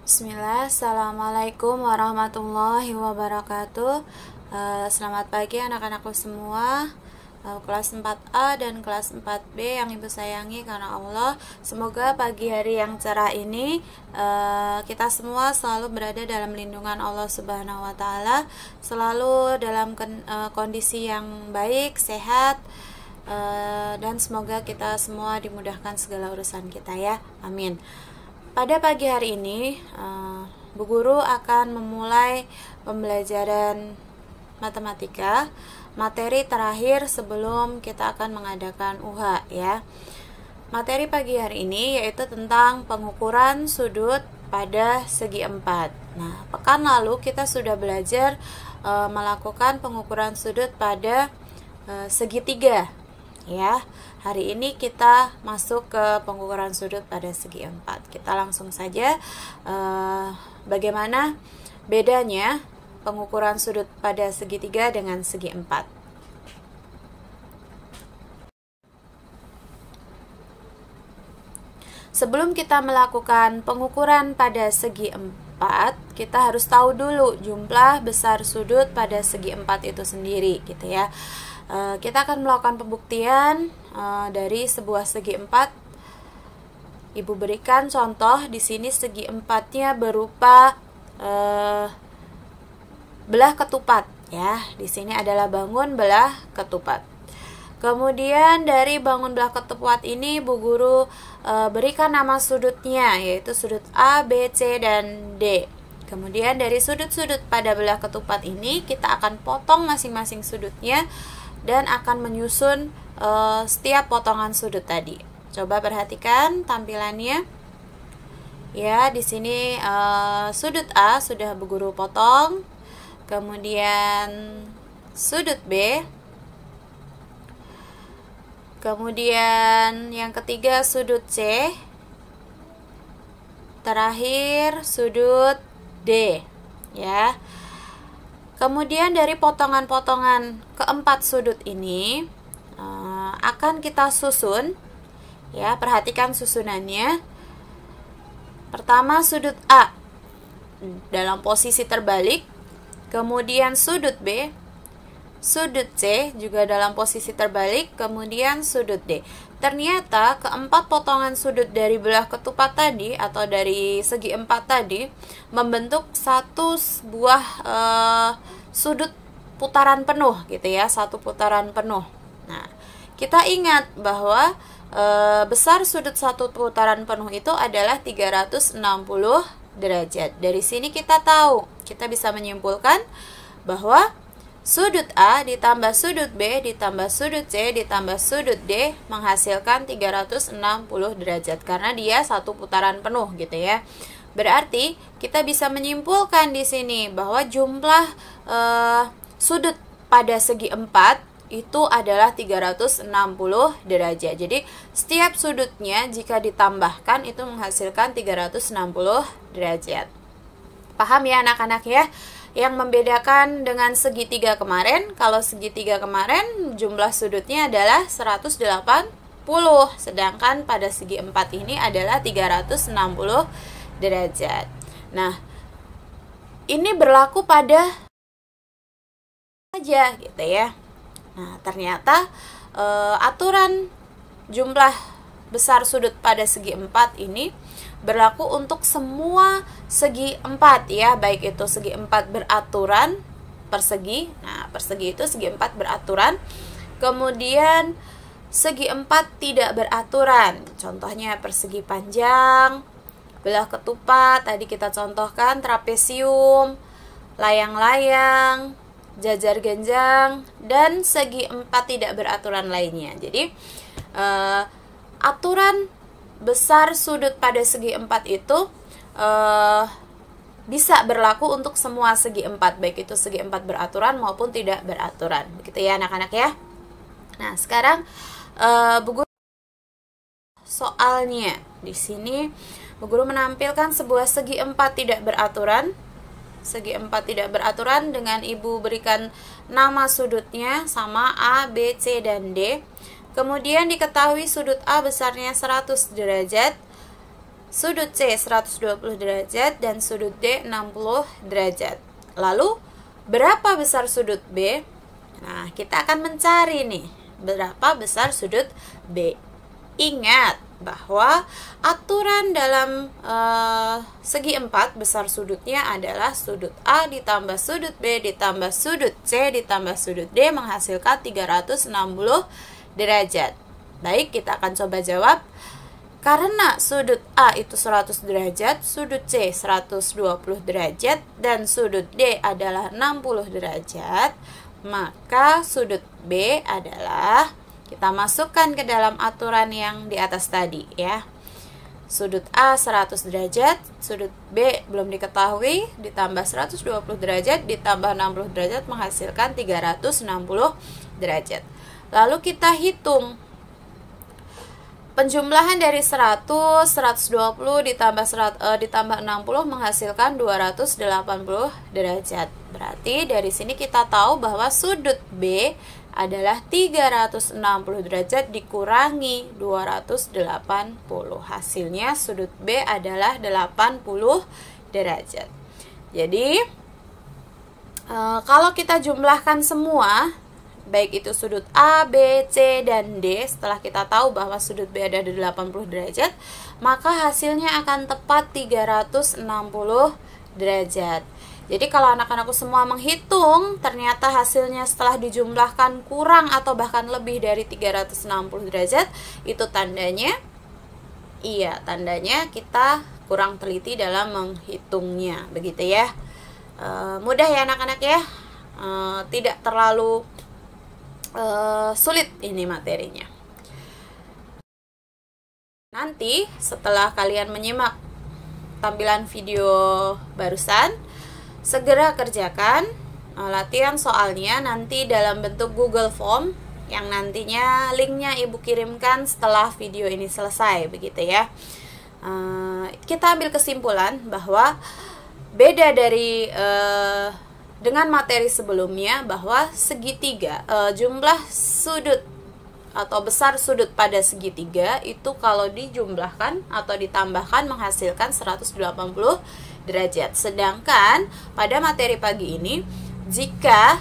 Bismillah, Assalamualaikum warahmatullahi wabarakatuh. Selamat pagi anak-anakku semua, kelas 4A dan kelas 4B yang ibu sayangi karena Allah. Semoga pagi hari yang cerah ini kita semua selalu berada dalam lindungan Allah Subhanahu wa Ta'ala, selalu dalam kondisi yang baik, sehat, dan semoga kita semua dimudahkan segala urusan kita ya, amin. Pada pagi hari ini, Bu Guru akan memulai pembelajaran matematika, materi terakhir sebelum kita akan mengadakan UH ya. Materi pagi hari ini yaitu tentang pengukuran sudut pada segi 4. Nah, pekan lalu kita sudah belajar melakukan pengukuran sudut pada segi 3 ya. Hari ini kita masuk ke pengukuran sudut pada segi 4. Kita langsung saja bagaimana bedanya pengukuran sudut pada segi 3 dengan segi 4. Sebelum kita melakukan pengukuran pada segi 4, kita harus tahu dulu jumlah besar sudut pada segi 4 itu sendiri gitu ya. Kita akan melakukan pembuktian dari sebuah segi 4. Ibu berikan contoh di sini segi 4-nya berupa belah ketupat ya. Di sini adalah bangun belah ketupat. Kemudian dari bangun belah ketupat ini Bu Guru berikan nama sudutnya yaitu sudut A, B, C, dan D. Kemudian dari sudut-sudut pada belah ketupat ini kita akan potong masing-masing sudutnya dan akan menyusun setiap potongan sudut tadi. Coba perhatikan tampilannya. Ya, di sini sudut A sudah Bu Guru potong. Kemudian sudut B. Kemudian yang ketiga sudut C. Terakhir sudut D, ya. Kemudian dari potongan-potongan keempat sudut ini akan kita susun ya, perhatikan susunannya. Pertama sudut A dalam posisi terbalik, kemudian sudut B, sudut C juga dalam posisi terbalik, kemudian sudut D. Ternyata keempat potongan sudut dari belah ketupat tadi atau dari segi 4 tadi membentuk satu buah sudut putaran penuh gitu ya, satu putaran penuh. Nah, kita ingat bahwa besar sudut satu putaran penuh itu adalah 360 derajat. Dari sini kita tahu, kita bisa menyimpulkan bahwa sudut A ditambah sudut B ditambah sudut C ditambah sudut D menghasilkan 360 derajat karena dia satu putaran penuh gitu ya. Berarti kita bisa menyimpulkan di sini bahwa jumlah sudut pada segi 4 itu adalah 360 derajat. Jadi setiap sudutnya jika ditambahkan itu menghasilkan 360 derajat. Paham ya anak-anak ya? Yang membedakan dengan segitiga kemarin, kalau segitiga kemarin jumlah sudutnya adalah 180, sedangkan pada segi 4 ini adalah 360 derajat. Nah, ini berlaku pada saja gitu ya. Nah, ternyata aturan jumlah besar sudut pada segi 4 ini berlaku untuk semua segi 4 ya, baik itu segi 4 beraturan persegi. Nah, persegi itu segi 4 beraturan. Kemudian segi 4 tidak beraturan. Contohnya persegi panjang, belah ketupat, tadi kita contohkan trapesium, layang-layang, jajar genjang, dan segi 4 tidak beraturan lainnya. Jadi aturan besar sudut pada segi 4 itu bisa berlaku untuk semua segi 4, baik itu segi 4 beraturan maupun tidak beraturan. Begitu ya anak-anak ya. Nah, sekarang Bu Guru soalnya di sini Bu Guru menampilkan sebuah segi 4 tidak beraturan. Segi 4 tidak beraturan dengan Ibu berikan nama sudutnya sama A, B, C, dan D. Kemudian diketahui sudut A besarnya 100 derajat, sudut C 120 derajat dan sudut D 60 derajat. Lalu berapa besar sudut B? Nah, kita akan mencari nih berapa besar sudut B. Ingat bahwa aturan dalam segi 4 besar sudutnya adalah sudut A ditambah sudut B ditambah sudut C ditambah sudut D menghasilkan 360 derajat. Baik, kita akan coba jawab. Karena sudut A itu 100 derajat, sudut C 120 derajat, dan sudut D adalah 60 derajat, maka sudut B adalah, kita masukkan ke dalam aturan yang di atas tadi ya. Sudut A 100 derajat, sudut B belum diketahui, ditambah 120 derajat, ditambah 60 derajat menghasilkan 360 derajat. Lalu kita hitung penjumlahan dari 100, 120 ditambah 60 menghasilkan 280 derajat. Berarti dari sini kita tahu bahwa sudut B adalah 360 derajat dikurangi 280. Hasilnya sudut B adalah 80 derajat. Jadi kalau kita jumlahkan semua, baik itu sudut A, B, C, dan D, setelah kita tahu bahwa sudut B ada di 80 derajat, maka hasilnya akan tepat 360 derajat. Jadi kalau anak-anakku semua menghitung, ternyata hasilnya setelah dijumlahkan kurang atau bahkan lebih dari 360 derajat, itu tandanya, iya, tandanya kita kurang teliti dalam menghitungnya, begitu ya. Mudah ya anak-anak ya, tidak terlalu sulit ini materinya. Nanti setelah kalian menyimak tampilan video barusan, segera kerjakan latihan soalnya nanti dalam bentuk Google Form yang nantinya linknya ibu kirimkan setelah video ini selesai, begitu ya. Kita ambil kesimpulan bahwa beda dari dengan materi sebelumnya, bahwa segitiga, jumlah sudut atau besar sudut pada segitiga itu kalau dijumlahkan atau ditambahkan menghasilkan 180 derajat. Sedangkan pada materi pagi ini, jika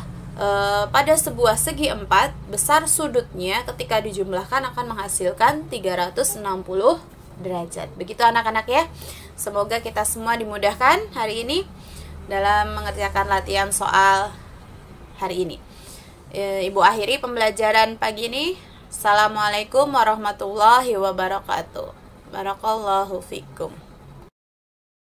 pada sebuah segi 4 besar sudutnya ketika dijumlahkan akan menghasilkan 360 derajat. Begitu anak-anak ya. Semoga kita semua dimudahkan hari ini dalam mengerjakan latihan soal hari ini. Ibu akhiri pembelajaran pagi ini. Assalamualaikum warahmatullahi wabarakatuh. Barakallahu fikum.